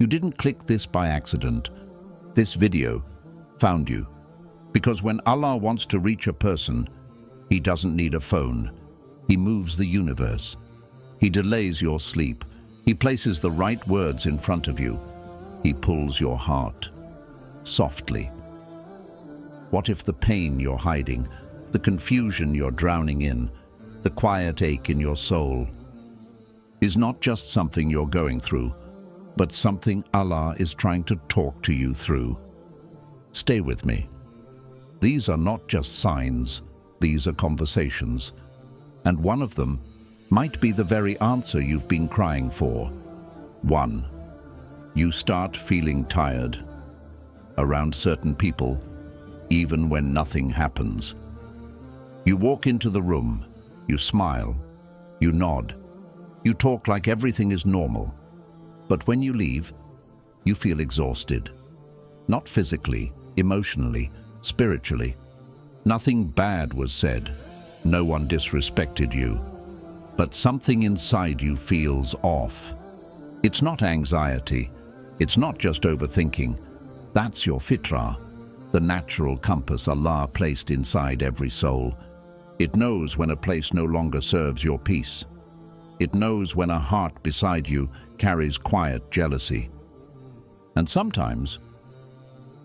You didn't click this by accident. This video found you. Because when Allah wants to reach a person, He doesn't need a phone. He moves the universe. He delays your sleep. He places the right words in front of you. He pulls your heart softly. What if the pain you're hiding, the confusion you're drowning in, the quiet ache in your soul is not just something you're going through, but something Allah is trying to talk to you through? Stay with me. These are not just signs, these are conversations. And one of them might be the very answer you've been crying for. 1. You start feeling tired around certain people, even when nothing happens. You walk into the room, you smile, you nod, you talk like everything is normal. But when you leave, you feel exhausted. Not physically, emotionally, spiritually. Nothing bad was said. No one disrespected you. But something inside you feels off. It's not anxiety. It's not just overthinking. That's your fitrah, the natural compass Allah placed inside every soul. It knows when a place no longer serves your peace. It knows when a heart beside you carries quiet jealousy. And sometimes,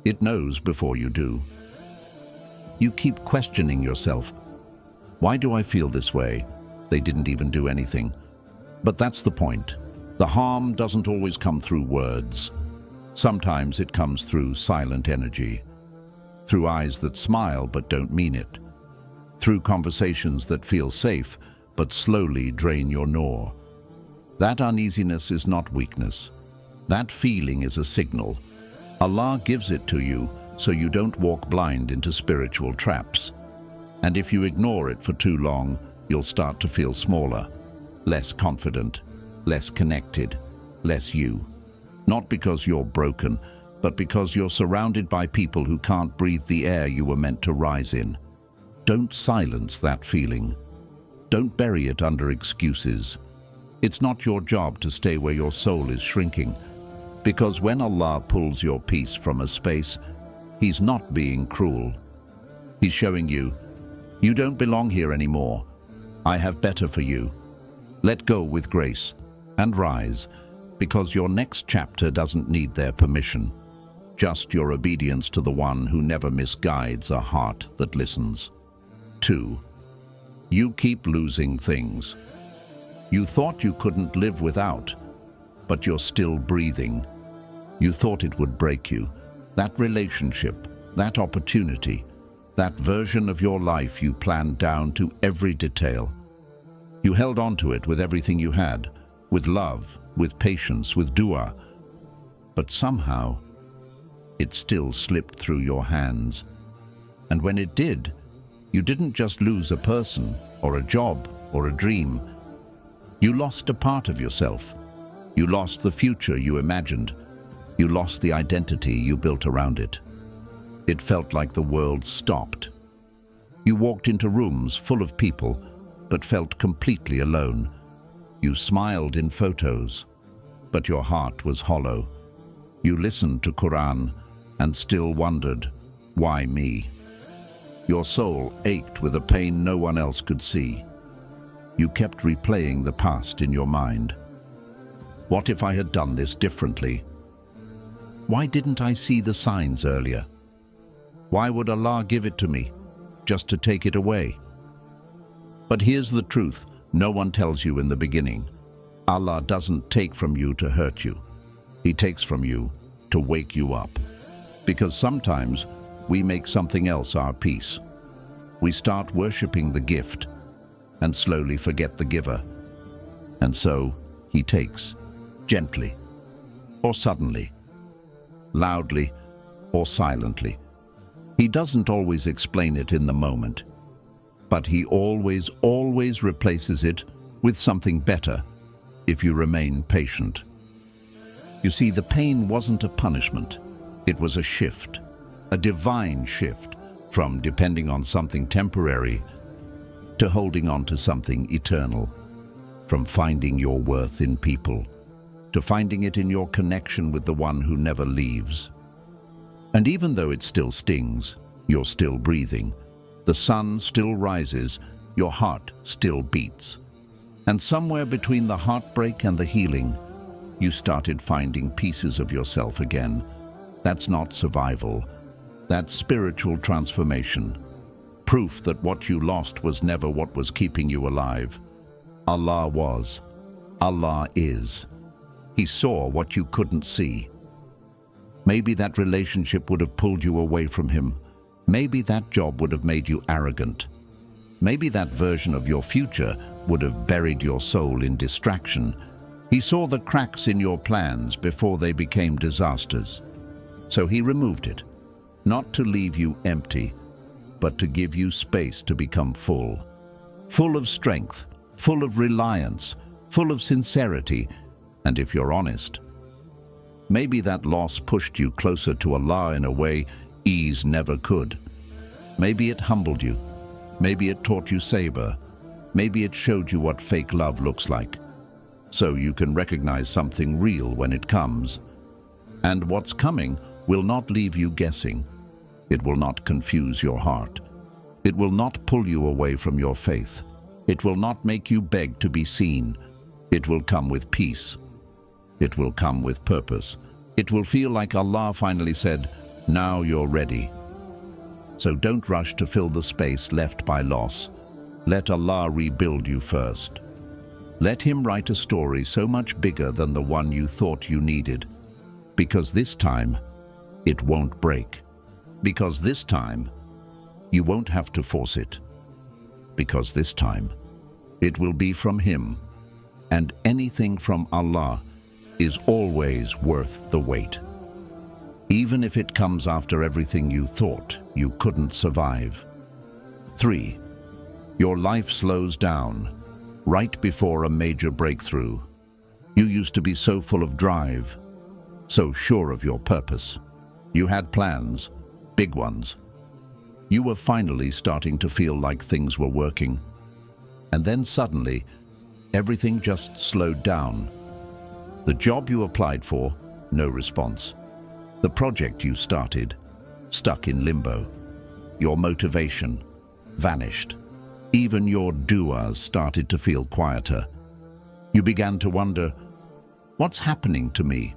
it knows before you do. You keep questioning yourself. Why do I feel this way? They didn't even do anything. But that's the point. The harm doesn't always come through words. Sometimes it comes through silent energy, through eyes that smile but don't mean it, through conversations that feel safe but slowly drain your gnaw. That uneasiness is not weakness. That feeling is a signal. Allah gives it to you so you don't walk blind into spiritual traps. And if you ignore it for too long, you'll start to feel smaller, less confident, less connected, less you. Not because you're broken, but because you're surrounded by people who can't breathe the air you were meant to rise in. Don't silence that feeling. Don't bury it under excuses. It's not your job to stay where your soul is shrinking, because when Allah pulls your peace from a space, He's not being cruel. He's showing you, you don't belong here anymore. I have better for you. Let go with grace and rise, because your next chapter doesn't need their permission, just your obedience to the one who never misguides a heart that listens. 2. You keep losing things. You thought you couldn't live without, but you're still breathing. You thought it would break you. That relationship, that opportunity, that version of your life you planned down to every detail. You held on to it with everything you had, with love, with patience, with dua. But somehow, it still slipped through your hands. And when it did, you didn't just lose a person, or a job, or a dream. You lost a part of yourself. You lost the future you imagined. You lost the identity you built around it. It felt like the world stopped. You walked into rooms full of people, but felt completely alone. You smiled in photos, but your heart was hollow. You listened to Quran and still wondered, why me? Your soul ached with a pain no one else could see. You kept replaying the past in your mind. What if I had done this differently? Why didn't I see the signs earlier? Why would Allah give it to me, just to take it away? But here's the truth no one tells you in the beginning. Allah doesn't take from you to hurt you. He takes from you to wake you up. Because sometimes we make something else our peace. We start worshipping the gift and slowly forget the giver. And so He takes, gently or suddenly, loudly or silently. He doesn't always explain it in the moment, but He always replaces it with something better if you remain patient. You see, the pain wasn't a punishment. It was a shift, a divine shift, from depending on something temporary to holding on to something eternal, from finding your worth in people to finding it in your connection with the one who never leaves. And even though it still stings, you're still breathing. The sun still rises, your heart still beats. And somewhere between the heartbreak and the healing, you started finding pieces of yourself again. That's not survival. That's spiritual transformation. Proof that what you lost was never what was keeping you alive. Allah was. Allah is. He saw what you couldn't see. Maybe that relationship would have pulled you away from him. Maybe that job would have made you arrogant. Maybe that version of your future would have buried your soul in distraction. He saw the cracks in your plans before they became disasters. So he removed it, not to leave you empty, but to give you space to become full. Full of strength, full of reliance, full of sincerity, and if you're honest, maybe that loss pushed you closer to Allah in a way ease never could. Maybe it humbled you. Maybe it taught you sabr. Maybe it showed you what fake love looks like, so you can recognize something real when it comes. And what's coming will not leave you guessing. It will not confuse your heart. It will not pull you away from your faith. It will not make you beg to be seen. It will come with peace. It will come with purpose. It will feel like Allah finally said, "Now you're ready." So don't rush to fill the space left by loss. Let Allah rebuild you first. Let Him write a story so much bigger than the one you thought you needed. Because this time, it won't break. Because this time, you won't have to force it. Because this time, it will be from Him. And anything from Allah is always worth the wait. Even if it comes after everything you thought you couldn't survive. 3. Your life slows down right before a major breakthrough. You used to be so full of drive, so sure of your purpose. You had plans, big ones. You were finally starting to feel like things were working. And then suddenly, everything just slowed down. The job you applied for, no response. The project you started, stuck in limbo. Your motivation vanished. Even your du'as started to feel quieter. You began to wonder, what's happening to me?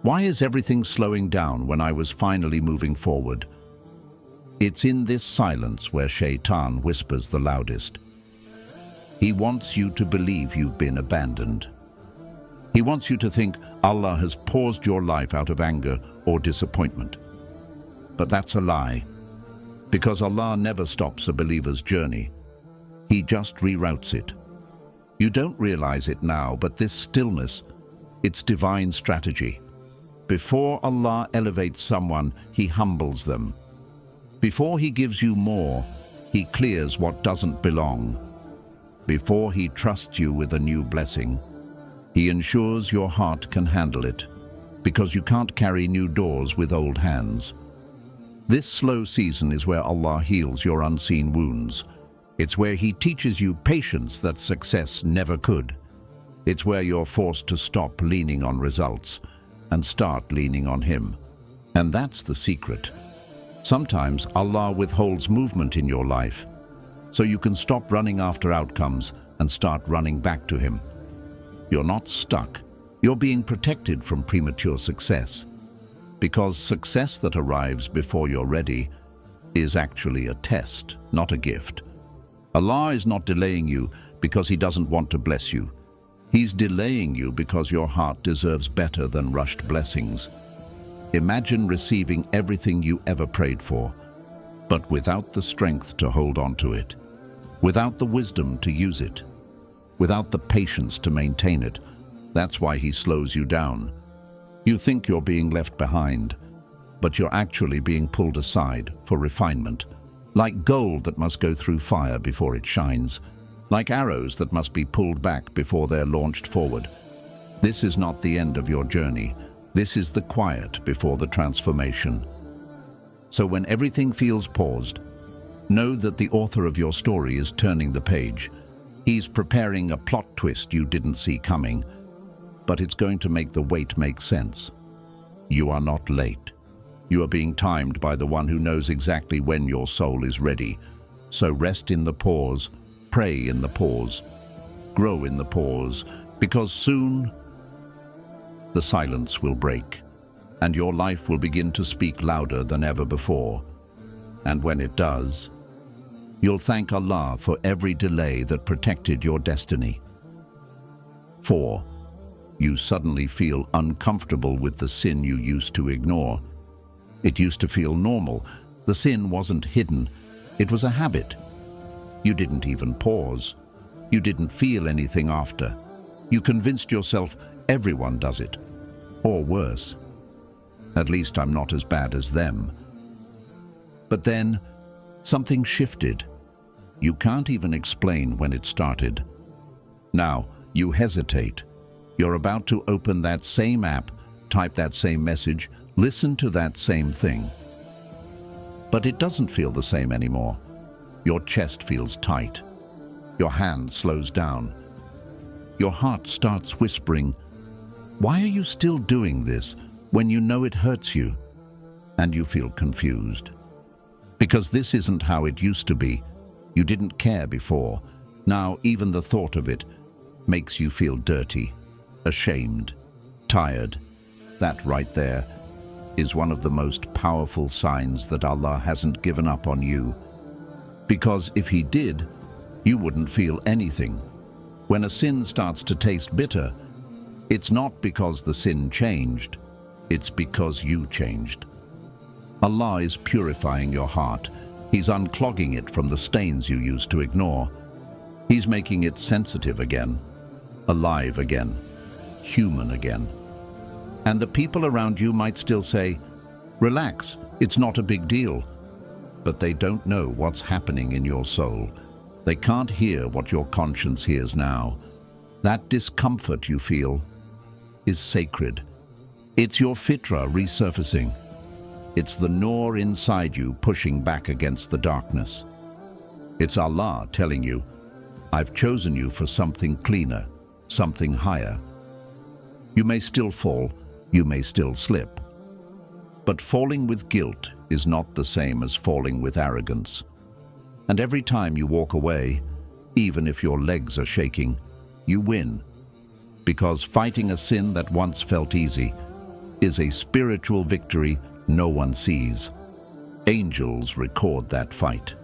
Why is everything slowing down when I was finally moving forward? It's in this silence where Shaitan whispers the loudest. He wants you to believe you've been abandoned. He wants you to think Allah has paused your life out of anger or disappointment. But that's a lie, because Allah never stops a believer's journey. He just reroutes it. You don't realize it now, but this stillness, it's divine strategy. Before Allah elevates someone, He humbles them. Before He gives you more, He clears what doesn't belong. Before He trusts you with a new blessing, He ensures your heart can handle it, because you can't carry new doors with old hands. This slow season is where Allah heals your unseen wounds. It's where He teaches you patience that success never could. It's where you're forced to stop leaning on results and start leaning on Him. And that's the secret. Sometimes Allah withholds movement in your life, so you can stop running after outcomes and start running back to Him. You're not stuck. You're being protected from premature success. Because success that arrives before you're ready is actually a test, not a gift. Allah is not delaying you because He doesn't want to bless you. He's delaying you because your heart deserves better than rushed blessings. Imagine receiving everything you ever prayed for, but without the strength to hold on to it, without the wisdom to use it, without the patience to maintain it. That's why He slows you down. You think you're being left behind, but you're actually being pulled aside for refinement, like gold that must go through fire before it shines, like arrows that must be pulled back before they're launched forward. This is not the end of your journey. This is the quiet before the transformation. So when everything feels paused, know that the author of your story is turning the page. He's preparing a plot twist you didn't see coming. but it's going to make the wait make sense. You are not late. You are being timed by the one who knows exactly when your soul is ready. So rest in the pause, pray in the pause, grow in the pause, because soon the silence will break, and your life will begin to speak louder than ever before. And when it does, you'll thank Allah for every delay that protected your destiny. 4. You suddenly feel uncomfortable with the sin you used to ignore. It used to feel normal. The sin wasn't hidden. It was a habit. You didn't even pause. You didn't feel anything after. You convinced yourself everyone does it. Or worse. At least I'm not as bad as them. But then, something shifted. You can't even explain when it started. Now, you hesitate. You're about to open that same app, type that same message, listen to that same thing. But it doesn't feel the same anymore. Your chest feels tight. Your hand slows down. Your heart starts whispering, "Why are you still doing this when you know it hurts you?" And you feel confused. Because this isn't how it used to be. You didn't care before. Now even the thought of it makes you feel dirty, ashamed, tired. That right there is one of the most powerful signs that Allah hasn't given up on you. Because if He did, you wouldn't feel anything. When a sin starts to taste bitter, it's not because the sin changed, it's because you changed. Allah is purifying your heart. He's unclogging it from the stains you used to ignore. He's making it sensitive again, alive again, human again. And the people around you might still say, "Relax, it's not a big deal." But they don't know what's happening in your soul. They can't hear what your conscience hears now. That discomfort you feel is sacred. It's your fitra resurfacing. It's the Noor inside you pushing back against the darkness. It's Allah telling you, "I've chosen you for something cleaner, something higher." You may still fall, you may still slip. But falling with guilt is not the same as falling with arrogance. And every time you walk away, even if your legs are shaking, you win. Because fighting a sin that once felt easy is a spiritual victory no one sees. Angels record that fight.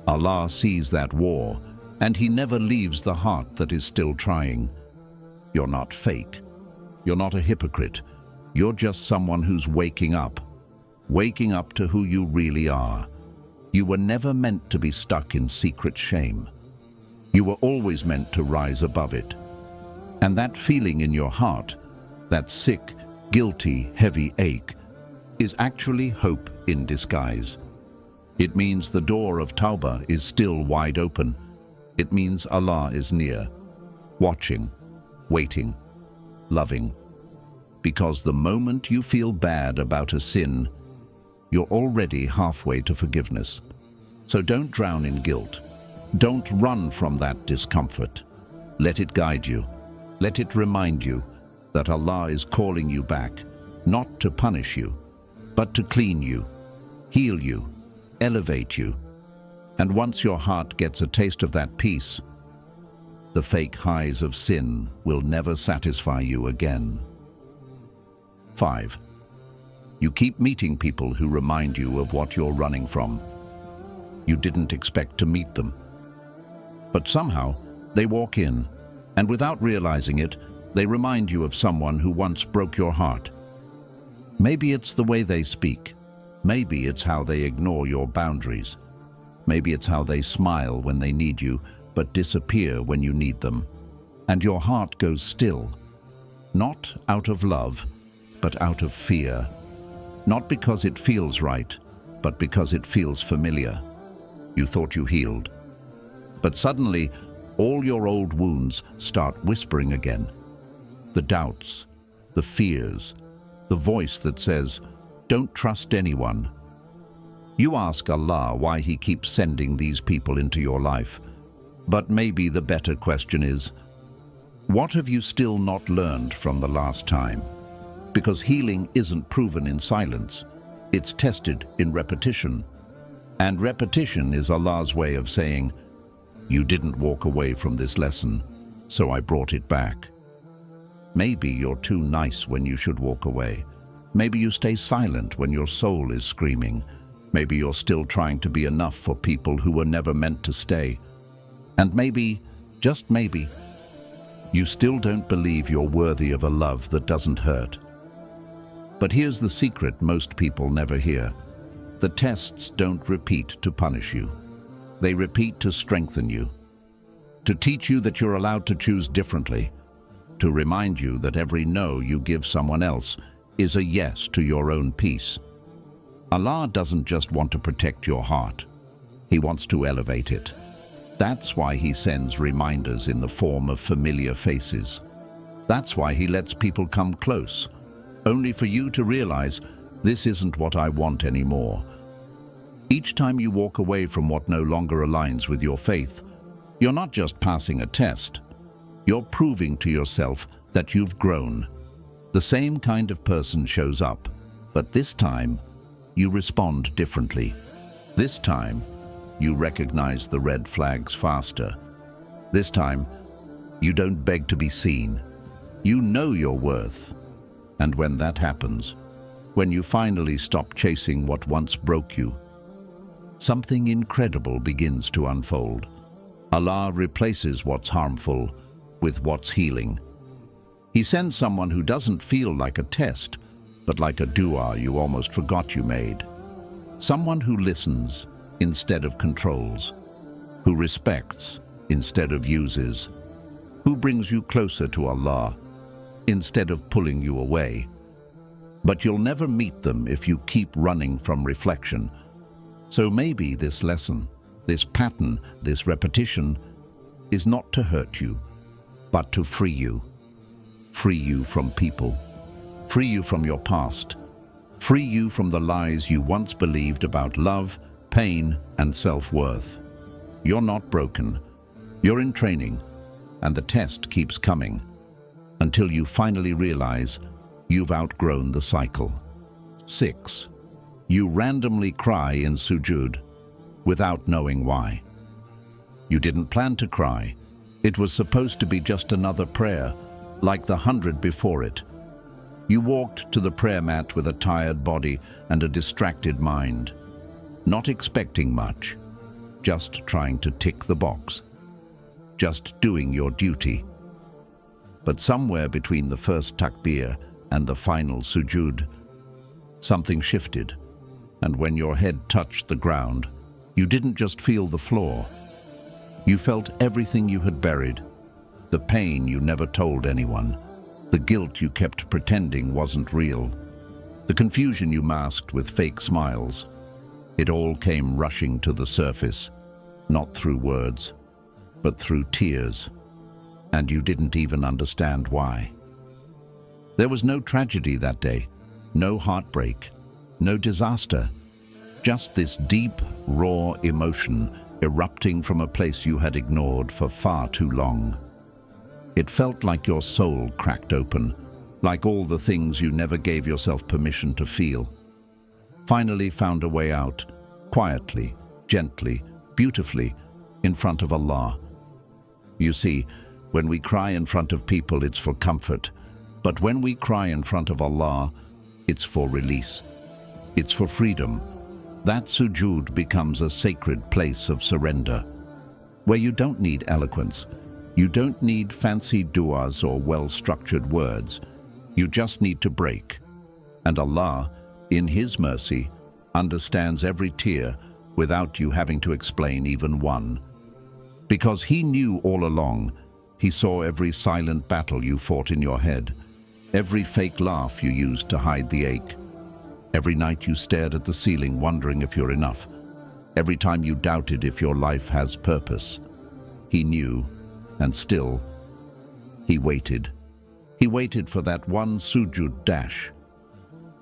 Allah sees that war, and He never leaves the heart that is still trying. You're not fake. You're not a hypocrite. You're just someone who's waking up to who you really are. You were never meant to be stuck in secret shame. You were always meant to rise above it. And that feeling in your heart, that sick, guilty, heavy ache, is actually hope in disguise. It means the door of Tawbah is still wide open. It means Allah is near, watching, waiting, loving. Because the moment you feel bad about a sin, you're already halfway to forgiveness. So don't drown in guilt. Don't run from that discomfort. Let it guide you. Let it remind you that Allah is calling you back, not to punish you, but to clean you, heal you, elevate you. And once your heart gets a taste of that peace, the fake highs of sin will never satisfy you again. 5. You keep meeting people who remind you of what you're running from. You didn't expect to meet them. But somehow, they walk in, and without realizing it, they remind you of someone who once broke your heart. Maybe it's the way they speak. Maybe it's how they ignore your boundaries. Maybe it's how they smile when they need you, but disappear when you need them. And your heart goes still, not out of love, but out of fear. Not because it feels right, but because it feels familiar. You thought you healed. But suddenly, all your old wounds start whispering again. The doubts, the fears, the voice that says, "Don't trust anyone." You ask Allah why He keeps sending these people into your life. But maybe the better question is, What have you still not learned from the last time? Because healing isn't proven in silence, it's tested in repetition. And repetition is Allah's way of saying, you didn't walk away from this lesson, so I brought it back. Maybe you're too nice when you should walk away. Maybe you stay silent when your soul is screaming. Maybe you're still trying to be enough for people who were never meant to stay. And maybe, just maybe, you still don't believe you're worthy of a love that doesn't hurt. But here's the secret most people never hear. The tests don't repeat to punish you. They repeat to strengthen you, to teach you that you're allowed to choose differently, to remind you that every no you give someone else is a yes to your own peace. Allah doesn't just want to protect your heart. He wants to elevate it. That's why He sends reminders in the form of familiar faces. That's why He lets people come close, only for you to realize, this isn't what I want anymore. Each time you walk away from what no longer aligns with your faith, you're not just passing a test. You're proving to yourself that you've grown. The same kind of person shows up, but this time, you respond differently. This time, you recognize the red flags faster. This time, you don't beg to be seen. You know your worth. And when that happens, when you finally stop chasing what once broke you, something incredible begins to unfold. Allah replaces what's harmful with what's healing. He sends someone who doesn't feel like a test, but like a dua you almost forgot you made. Someone who listens instead of controls, who respects instead of uses, who brings you closer to Allah instead of pulling you away. But you'll never meet them if you keep running from reflection. So maybe this lesson, this pattern, this repetition is not to hurt you, but to free you. Free you from people. Free you from your past. Free you from the lies you once believed about love, pain, and self-worth. You're not broken. You're in training, and the test keeps coming until you finally realize you've outgrown the cycle. 6. You randomly cry in sujood without knowing why. You didn't plan to cry. It was supposed to be just another prayer, like the 100 before it. You walked to the prayer mat with a tired body and a distracted mind, not expecting much, just trying to tick the box, just doing your duty. But somewhere between the first takbir and the final sujood, something shifted, and when your head touched the ground, you didn't just feel the floor. You felt everything you had buried, the pain you never told anyone, the guilt you kept pretending wasn't real, the confusion you masked with fake smiles. It all came rushing to the surface, not through words, but through tears, and you didn't even understand why. There was no tragedy that day, no heartbreak, no disaster, just this deep, raw emotion erupting from a place you had ignored for far too long. It felt like your soul cracked open, like all the things you never gave yourself permission to feel finally found a way out, quietly, gently, beautifully, in front of Allah. You see, when we cry in front of people, it's for comfort. But when we cry in front of Allah, it's for release. It's for freedom. That sujood becomes a sacred place of surrender, where you don't need eloquence. You don't need fancy du'as or well-structured words. You just need to break. And Allah, in His mercy, understands every tear without you having to explain even one. Because He knew all along. He saw every silent battle you fought in your head, every fake laugh you used to hide the ache, every night you stared at the ceiling wondering if you're enough, every time you doubted if your life has purpose. He knew, and still, He waited. He waited for that one sujood dash,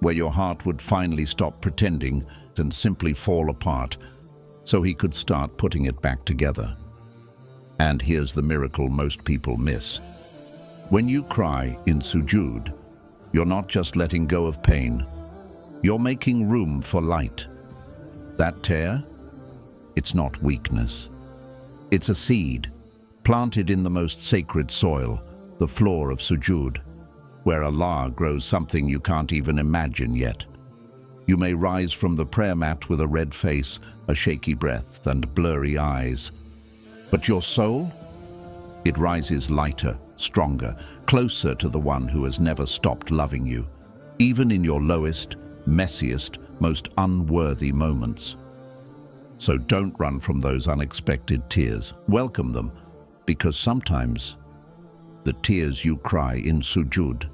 where your heart would finally stop pretending and simply fall apart, so He could start putting it back together. And here's the miracle most people miss. When you cry in sujood, you're not just letting go of pain. You're making room for light. That tear? It's not weakness. It's a seed, planted in the most sacred soil, the floor of sujood, where Allah grows something you can't even imagine yet. You may rise from the prayer mat with a red face, a shaky breath, and blurry eyes. But your soul? It rises lighter, stronger, closer to the one who has never stopped loving you, even in your lowest, messiest, most unworthy moments. So don't run from those unexpected tears. Welcome them, because sometimes the tears you cry in sujood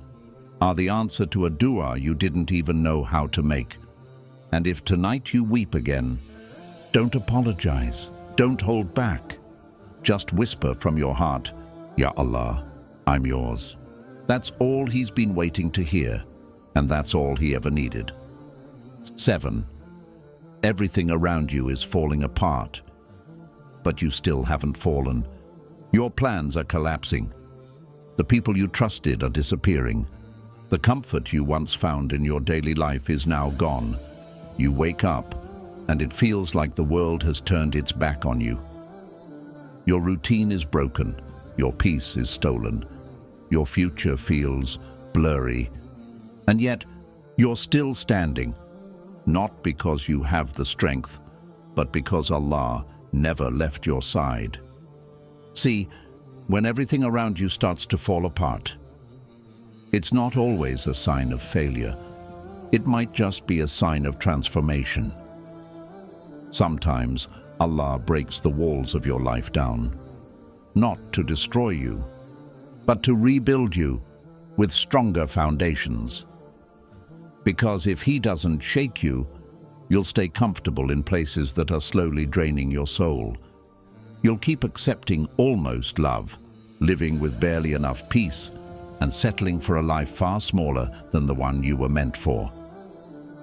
are the answer to a dua you didn't even know how to make. And if tonight you weep again, don't apologize, don't hold back. Just whisper from your heart, Ya Allah, I'm yours. That's all he's been waiting to hear, and that's all he ever needed. 7. Everything around you is falling apart, but you still haven't fallen. Your plans are collapsing. The people you trusted are disappearing. The comfort you once found in your daily life is now gone. You wake up, and it feels like the world has turned its back on you. Your routine is broken. Your peace is stolen. Your future feels blurry. And yet, you're still standing, not because you have the strength, but because Allah never left your side. See, when everything around you starts to fall apart, it's not always a sign of failure. It might just be a sign of transformation. Sometimes Allah breaks the walls of your life down, not to destroy you, but to rebuild you with stronger foundations. Because if He doesn't shake you, you'll stay comfortable in places that are slowly draining your soul. You'll keep accepting almost love, living with barely enough peace, and settling for a life far smaller than the one you were meant for.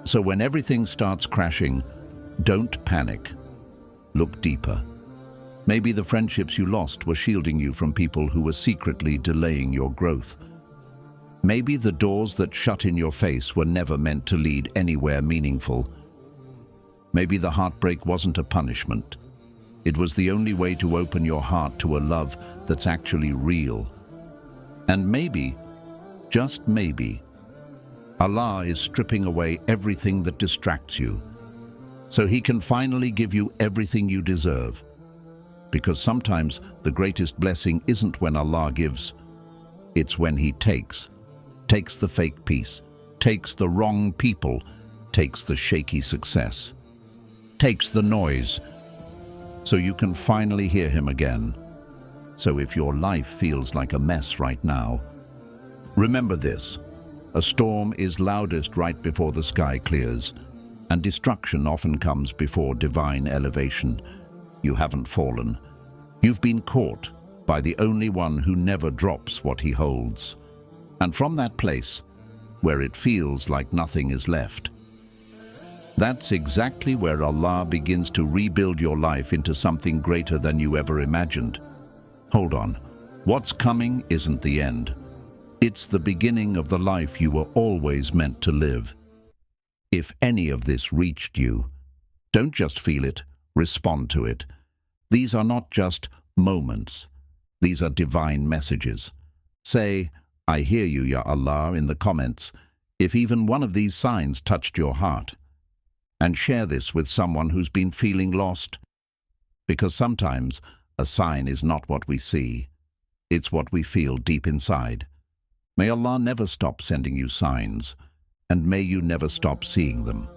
So when everything starts crashing, don't panic. Look deeper. Maybe the friendships you lost were shielding you from people who were secretly delaying your growth. Maybe the doors that shut in your face were never meant to lead anywhere meaningful. Maybe the heartbreak wasn't a punishment. It was the only way to open your heart to a love that's actually real. And maybe, just maybe, Allah is stripping away everything that distracts you, so He can finally give you everything you deserve. Because sometimes the greatest blessing isn't when Allah gives, it's when He takes the fake peace, takes the wrong people, takes the shaky success, takes the noise, so you can finally hear Him again. So if your life feels like a mess right now, remember this: a storm is loudest right before the sky clears, and destruction often comes before divine elevation. You haven't fallen. You've been caught by the only one who never drops what He holds. And from that place, where it feels like nothing is left, that's exactly where Allah begins to rebuild your life into something greater than you ever imagined. Hold on. What's coming isn't the end. It's the beginning of the life you were always meant to live. If any of this reached you, don't just feel it, respond to it. These are not just moments. These are divine messages. Say, I hear you, Ya Allah, in the comments, if even one of these signs touched your heart. And share this with someone who's been feeling lost. Because sometimes a sign is not what we see. It's what we feel deep inside. May Allah never stop sending you signs, and may you never stop seeing them.